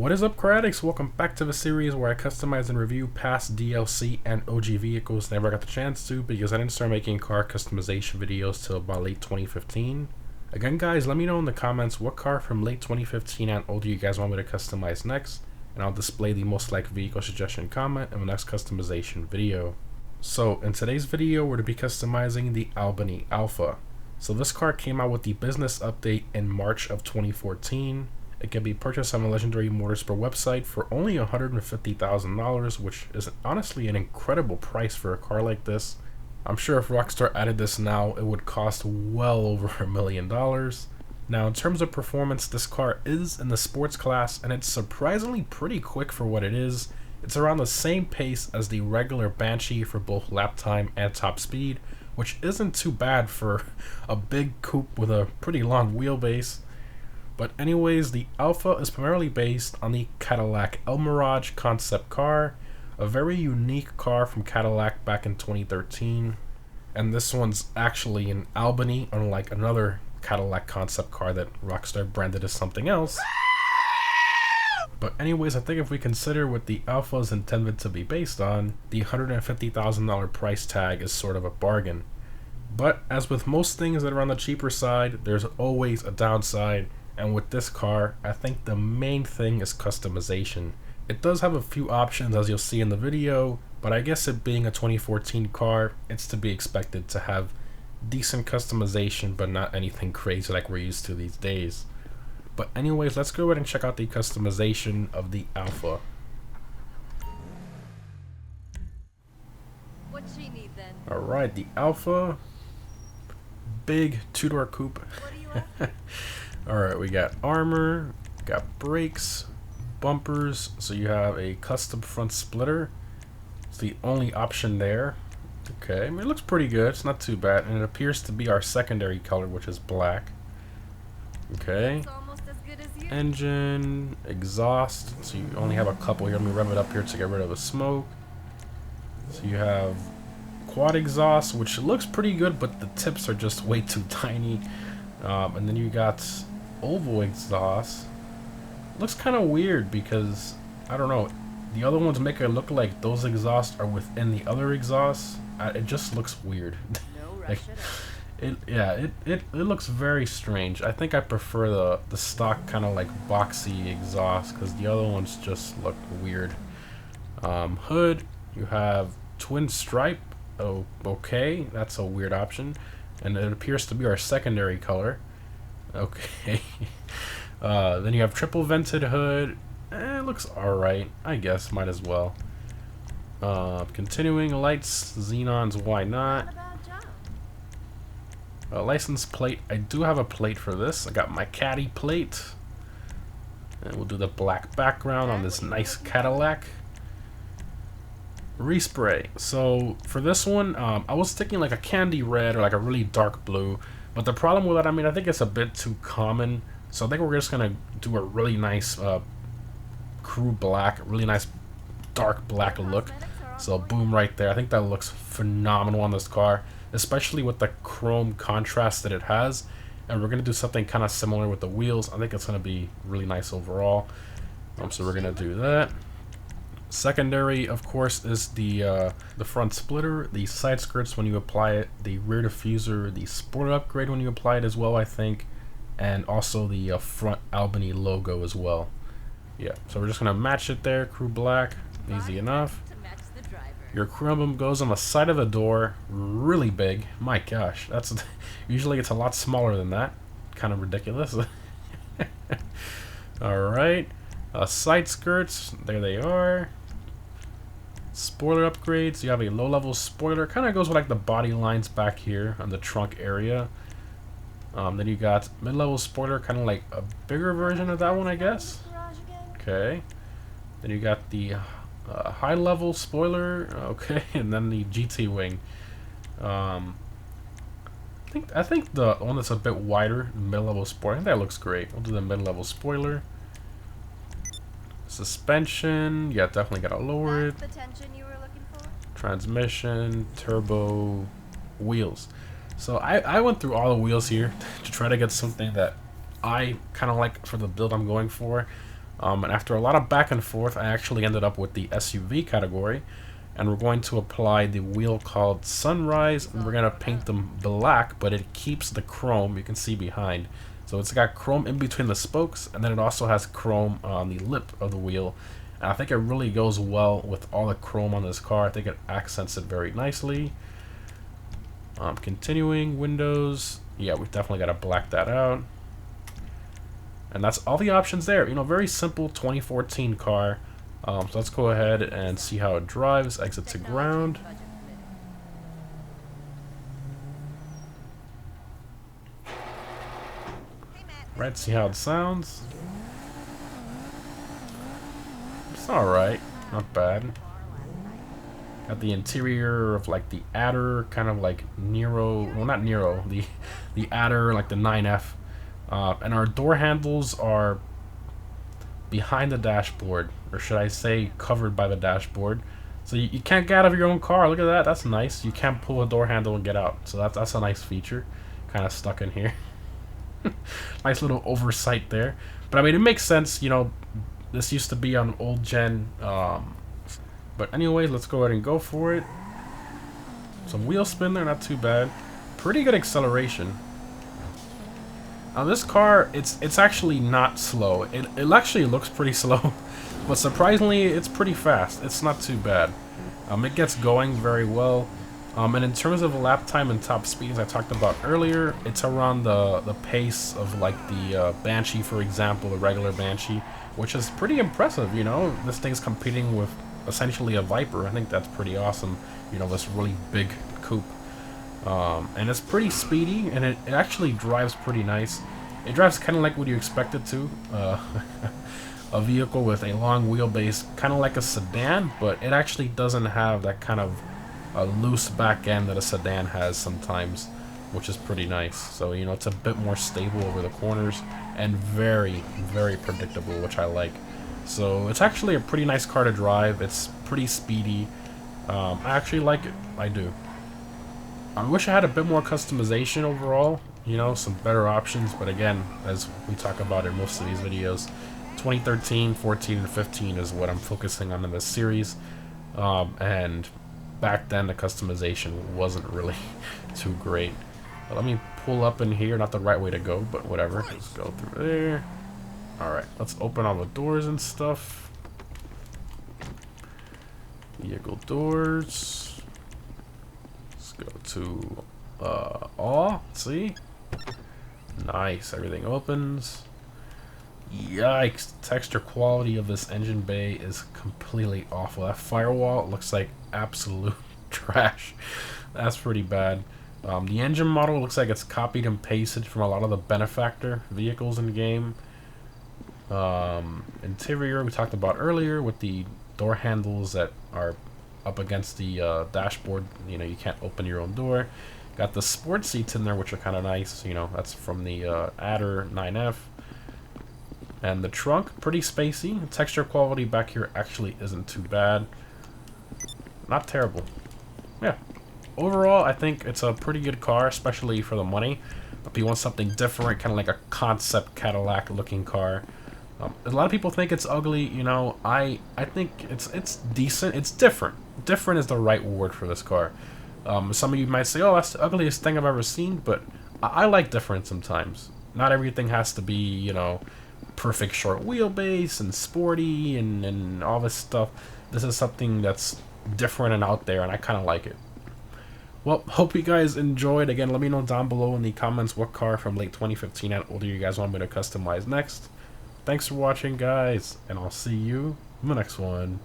What is up, car addicts? Welcome back to the series where I customize and review past DLC and OG vehicles. Never got the chance to because I didn't start making car customization videos till about late 2015. Again, guys, let me know in the comments what car from late 2015 and older you guys want me to customize next, and I'll display the most liked vehicle suggestion comment in the next customization video. So in today's video, we're to be customizing the Albany Alpha. So this car came out with the business update in March of 2014. It can be purchased on the Legendary Motorsport website for only $150,000, which is honestly an incredible price for a car like this. I'm sure if Rockstar added this now, it would cost well over $1 million. Now, in terms of performance, this car is in the sports class, and it's surprisingly pretty quick for what it is. It's around the same pace as the regular Banshee for both lap time and top speed, which isn't too bad for a big coupe with a pretty long wheelbase. But anyways, the Alpha is primarily based on the Cadillac Elmiraj concept car, a very unique car from Cadillac back in 2013. And this one's actually in Albany, unlike another Cadillac concept car that Rockstar branded as something else. But anyways, I think if we consider what the Alpha is intended to be based on, the $150,000 price tag is sort of a bargain. But as with most things that are on the cheaper side, there's always a downside. And with this car, I think the main thing is customization. It does have a few options, as you'll see in the video, but I guess it being a 2014 car, it's to be expected to have decent customization, but not anything crazy like we're used to these days. But anyways, let's go ahead and check out the customization of the Alpha. What'd she need then? Alright, the Alpha, big two-door coupe. What do you have? Alright, we got armor, got brakes, bumpers, so you have a custom front splitter. It's the only option there. Okay, I mean, it looks pretty good, it's not too bad, and it appears to be our secondary color, which is black. Okay, It's almost as good as you. engine, exhaust, so you only have a couple here. Let me rev it up here to get rid of the smoke. So you have quad exhaust, which looks pretty good, but the tips are just way too tiny. And then you got oval exhaust. Looks kind of weird because I don't know, the other ones make it look like those exhausts are within the other exhausts. It just looks weird. No Like, rush it looks very strange. I think I prefer the stock kind of like boxy exhaust because the other ones just look weird. Hood, you have twin stripe. Oh, okay, that's a weird option, and it appears to be our secondary color. Okay. Then you have triple vented hood. It looks alright, I guess, might as well. Continuing lights, xenons, why not? Not a bad job. License plate, I do have a plate for this. I got my Caddy plate. And we'll do the black background on this nice Cadillac. Respray. So for this one, I was thinking like a candy red or like a really dark blue. But the problem with that, I mean, I think it's a bit too common. So I think we're just gonna do a really nice crew black, really nice dark black look. So boom, right there. I think that looks phenomenal on this car, especially with the chrome contrast that it has. And we're gonna do something kind of similar with the wheels. I think it's gonna be really nice overall. So we're gonna do that. Secondary, of course, is the front splitter, the side skirts when you apply it, the rear diffuser, the spoiler upgrade when you apply it as well, I think, and also the front Albany logo as well. Yeah, so we're just gonna match it there, crew black, easy enough. To match the driver. Your crew emblem goes on the side of the door, really big. My gosh, that's usually it's a lot smaller than that. Kind of ridiculous. All right, side skirts, there they are. Spoiler upgrades, you have a low-level spoiler, kind of goes with like the body lines back here on the trunk area. Then you got mid-level spoiler, kind of like a bigger version of that one, I guess. Garage again? Okay. Then you got the high-level spoiler, okay, and then the GT wing. I think the one that's a bit wider, mid-level spoiler, I think that looks great. We'll do the mid-level spoiler. Suspension, yeah, definitely gotta lower it. That's the tension you were looking for? Transmission, turbo, wheels. So I went through all the wheels here to try to get something that I kind of like for the build I'm going for. And after a lot of back and forth, I actually ended up with the SUV category. And we're going to apply the wheel called Sunrise, and we're going to paint them black, but it keeps the chrome you can see behind. So it's got chrome in between the spokes, and then it also has chrome on the lip of the wheel. And I think it really goes well with all the chrome on this car. I think it accents it very nicely. Continuing, windows. Yeah, we definitely got to black that out. And that's all the options there. You know, very simple 2014 car. So let's go ahead and see how it drives. Exit to ground. Right, see how it sounds. It's alright, not bad. Got the interior of like the Adder, kind of like Nero, well not Nero, the Adder, like the 9F. And our door handles are behind the dashboard, or should I say covered by the dashboard. So you can't get out of your own car. Look at that, that's nice. You can't pull a door handle and get out. So that's a nice feature. Kind of stuck in here. Nice little oversight there. But I mean, it makes sense, you know, this used to be on old gen. But anyway, let's go ahead and go for it. Some wheel spin there, not too bad. Pretty good acceleration. Now this car, it's actually not slow. It actually looks pretty slow, but surprisingly, it's pretty fast. It's not too bad. It gets going very well. And in terms of lap time and top speed, as I talked about earlier, it's around the pace of like the Banshee, for example, the regular Banshee, which is pretty impressive. You know, this thing's competing with essentially a Viper. I think that's pretty awesome. You know, this really big coupe. And it's pretty speedy, and it actually drives pretty nice. It drives kind of like what you expect it to. A vehicle with a long wheelbase, kind of like a sedan, but it actually doesn't have that kind of loose back end that a sedan has sometimes, which is pretty nice. So, you know, it's a bit more stable over the corners, and very, very predictable, which I like. So it's actually a pretty nice car to drive. It's pretty speedy. I actually like it. I do. I wish I had a bit more customization overall, you know, some better options, but again, as we talk about in most of these videos, 2013, 14, and 15 is what I'm focusing on in this series, and back then the customization wasn't really too great. But let me pull up in here, not the right way to go, but whatever, let's go through there. Alright, let's open all the doors and stuff. Vehicle doors. Go to all. See, nice, everything opens. Yikes, texture quality of this engine bay is completely awful. That firewall looks like absolute trash. That's pretty bad. The engine model looks like it's copied and pasted from a lot of the benefactor vehicles in the game. Interior we talked about earlier with the door handles that are up against the dashboard. You know, you can't open your own door. Got the sport seats in there, which are kind of nice. You know, that's from the Adder 9F. And the trunk, pretty spacey. The texture quality back here actually isn't too bad. Not terrible. Yeah. Overall, I think it's a pretty good car, especially for the money. If you want something different, kind of like a concept Cadillac looking car. A lot of people think it's ugly, you know. I think it's decent. It's different. Different is the right word for this car. Some of you might say, oh, that's the ugliest thing I've ever seen, but I like different sometimes. Not everything has to be, you know, perfect short wheelbase and sporty and all this stuff. This is something that's different and out there, and I kind of like it. Well, hope you guys enjoyed. Again, let me know down below in the comments what car from late 2015 and older you guys want me to customize next. Thanks for watching, guys, and I'll see you in the next one.